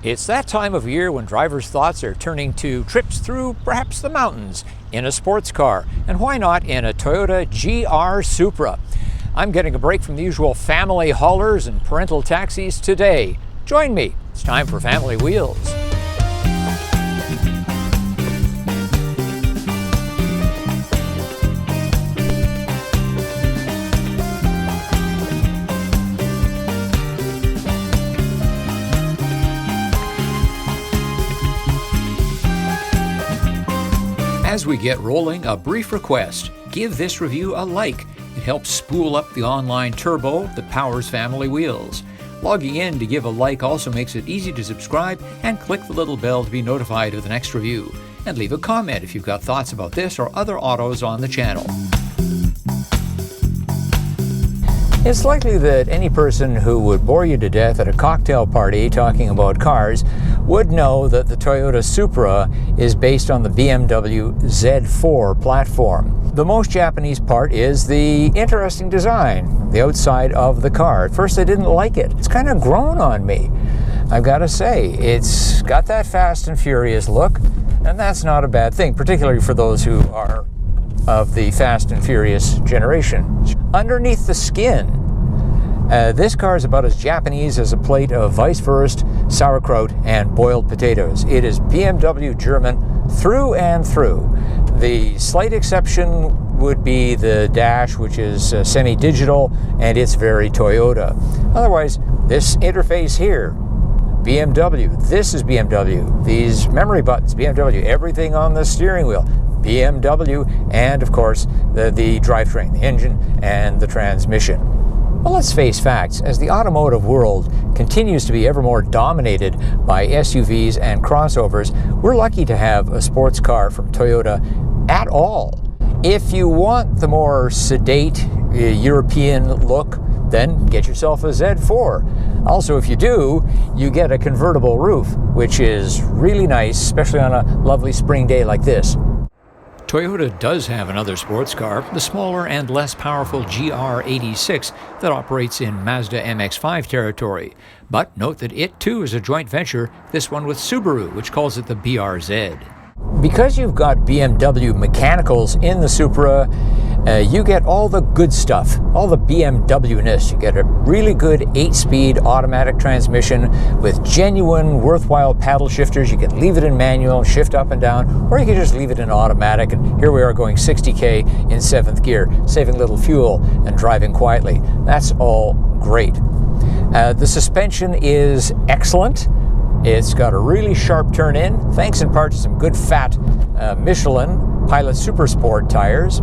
It's that time of year when drivers' thoughts are turning to trips through perhaps the mountains in a sports car, and why not in a Toyota GR Supra? I'm getting a break from the usual family haulers and parental taxis today. Join me. It's time for Family Wheels. As we get rolling, a brief request. Give this review a like. It helps spool up the online turbo that powers Family Wheels. Logging in to give a like also makes it easy to subscribe and click the little bell to be notified of the next review. And leave a comment if you've got thoughts about this or other autos on the channel. It's likely that any person who would bore you to death at a cocktail party talking about cars would know that the Toyota Supra is based on the BMW Z4 platform. The most Japanese part is the interesting design, the outside of the car. At first I didn't like it. It's kind of grown on me. I've got to say, it's got that Fast and Furious look, and that's not a bad thing, particularly for those who are of the Fast and Furious generation. Underneath the skin, this car is about as Japanese as a plate of Weisswurst, sauerkraut, and boiled potatoes. It is BMW German through and through. The slight exception would be the dash, which is semi-digital, and it's very Toyota. Otherwise, this interface here, BMW. This is BMW. These memory buttons, BMW. Everything on the steering wheel, BMW, and of course the drivetrain, the engine, and the transmission. Well, let's face facts. As the automotive world continues to be ever more dominated by SUVs and crossovers, we're lucky to have a sports car from Toyota at all. If you want the more sedate European look, then get yourself a Z4. Also, if you do, you get a convertible roof, which is really nice, especially on a lovely spring day like this. Toyota does have another sports car, the smaller and less powerful GR86 that operates in Mazda MX-5 territory. But note that it too is a joint venture, this one with Subaru, which calls it the BRZ. Because you've got BMW mechanicals in the Supra, you get all the good stuff, all the BMW-ness. You get a really good 8-speed automatic transmission with genuine, worthwhile paddle shifters. You can leave it in manual, shift up and down, or you can just leave it in automatic. And here we are going 60K in 7th gear, saving little fuel and driving quietly. That's all great. The suspension is excellent. It's got a really sharp turn in, thanks in part to some good fat Michelin Pilot Super Sport tires.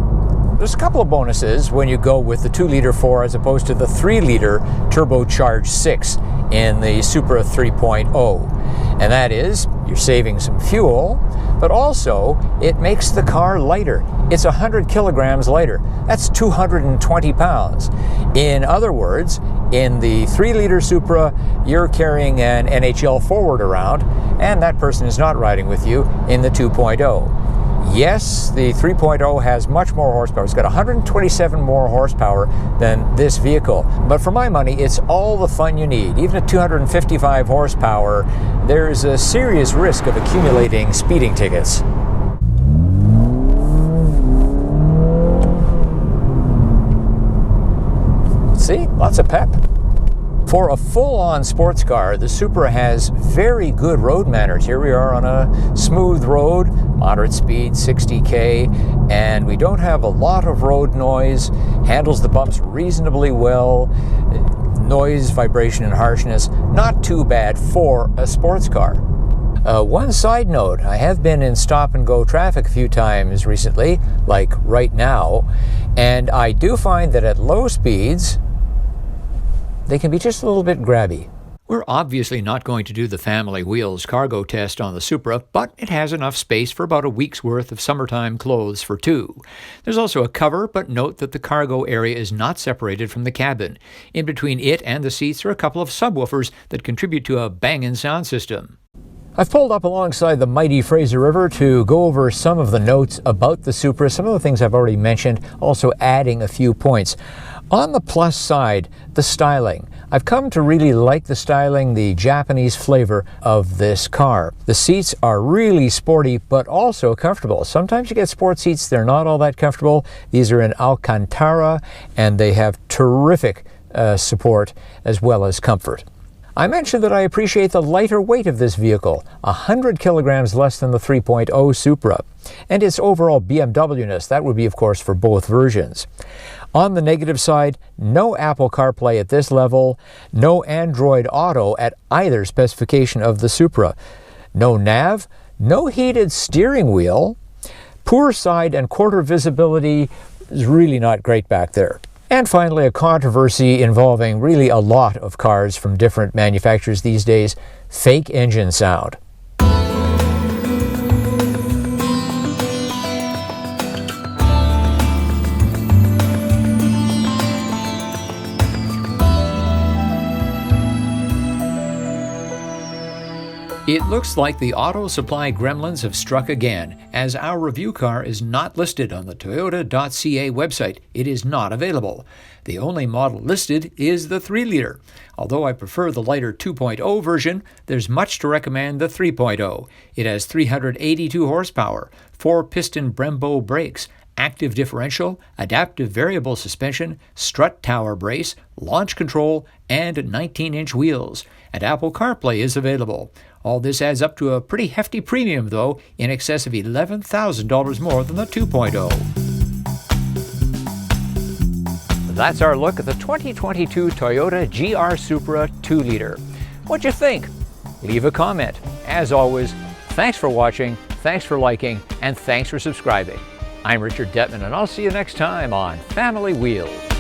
There's a couple of bonuses when you go with the 2-liter 4 as opposed to the 3-liter turbocharged 6 in the Supra 3.0. And that is, you're saving some fuel, but also it makes the car lighter. It's 100 kilograms lighter. That's 220 pounds. In other words, in the 3-liter Supra, you're carrying an NHL forward around, and that person is not riding with you in the 2.0. Yes, the 3.0 has much more horsepower. It's got 127 more horsepower than this vehicle. But for my money, it's all the fun you need. Even at 255 horsepower, there's a serious risk of accumulating speeding tickets. See, lots of pep. For a full-on sports car, the Supra has very good road manners. Here we are on a smooth road, moderate speed, 60K, and we don't have a lot of road noise, handles the bumps reasonably well, noise, vibration, and harshness, not too bad for a sports car. One side note, I have been in stop-and-go traffic a few times recently, like right now, and I do find that at low speeds, they can be just a little bit grabby. We're obviously not going to do the Family Wheels cargo test on the Supra, but it has enough space for about a week's worth of summertime clothes for two. There's also a cover, but note that the cargo area is not separated from the cabin. In between it and the seats are a couple of subwoofers that contribute to a bangin' sound system. I've pulled up alongside the mighty Fraser River to go over some of the notes about the Supra, some of the things I've already mentioned, also adding a few points. On the plus side, the styling. I've come to really like the styling, the Japanese flavor of this car. The seats are really sporty, but also comfortable. Sometimes you get sports seats, they're not all that comfortable. These are in Alcantara, and they have terrific support as well as comfort. I mentioned that I appreciate the lighter weight of this vehicle, 100 kilograms less than the 3.0 Supra, and its overall BMW-ness. That would be, of course, for both versions. On the negative side, no Apple CarPlay at this level, no Android Auto at either specification of the Supra, no nav, no heated steering wheel, poor side and quarter visibility is really not great back there. And finally, a controversy involving really a lot of cars from different manufacturers these days: fake engine sound. It looks like the auto supply gremlins have struck again, as our review car is not listed on the Toyota.ca website. It is not available. The only model listed is the 3-liter. Although I prefer the lighter 2.0 version, there's much to recommend the 3.0. It has 382 horsepower, 4-piston Brembo brakes, active differential, adaptive variable suspension, strut tower brace, launch control, and 19-inch wheels. And Apple CarPlay is available. All this adds up to a pretty hefty premium, though, in excess of $11,000 more than the 2.0. That's our look at the 2022 Toyota GR Supra 2-liter. What'd you think? Leave a comment. As always, thanks for watching, thanks for liking, and thanks for subscribing. I'm Richard Detman, and I'll see you next time on Family Wheels.